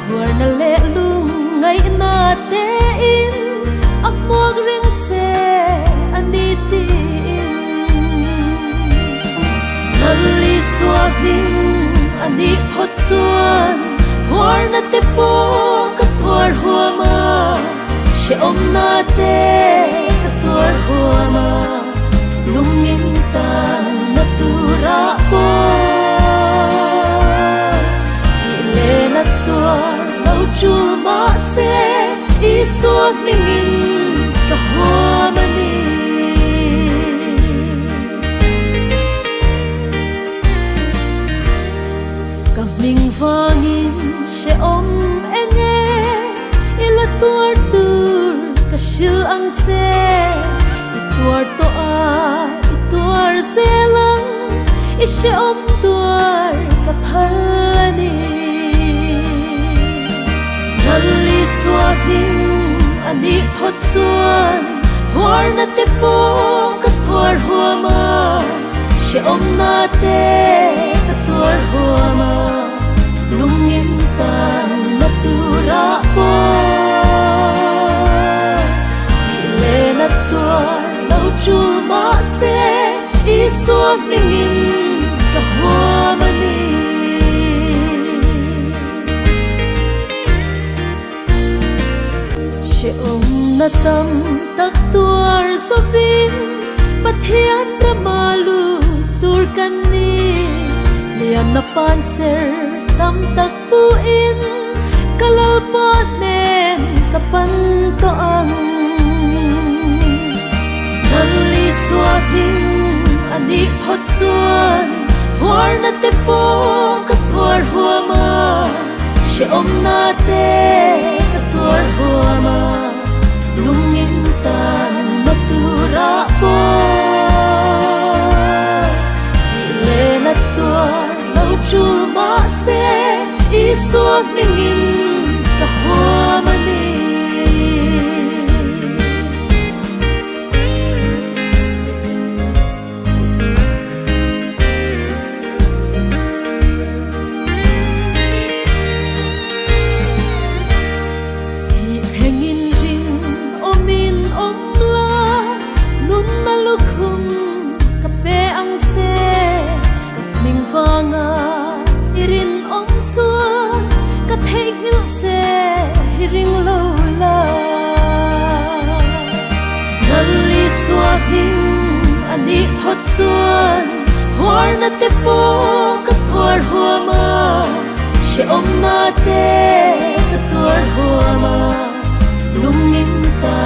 huar na le lung ngai na te in amuak ring che ani ti nali swahin ani phot chuan huar na te po ka tuar huama she om na te ka tuar huama lungin tan na tura po ile na tuar lau chu ma se i suak mingin ka huama ni ka ming vangin she om enge ila tuar tur ka shil ang che i tuar to a i tuar se lang i she om tuar ka phalani nali swahin ani phot chuan huar na te po ka tuar huama she om na te ka tuar huama lungin tan na tura po ile na tuar lau chu ma se i suak mingin ka huama ni she om na tam tak tuar so vin pathian brahmalu tur kan ni liam na pan ser tam tak pu in kalal pa nen kapan to ang nali swahin ani phot chuan huar na te po ka tuar huama she om na te ka tuar huama lungin tan na tura po ile na tuar lau chu ma se i suak mingin ka huama ni hi hengin ring omin omla nun na lukhum ka pe ang che ka ming wanga irin om chua ka thei ngil che hiring lo la nali swahin ani phot chuan huar na te po ka tuar huama she om na te ka tuar huama lungin ta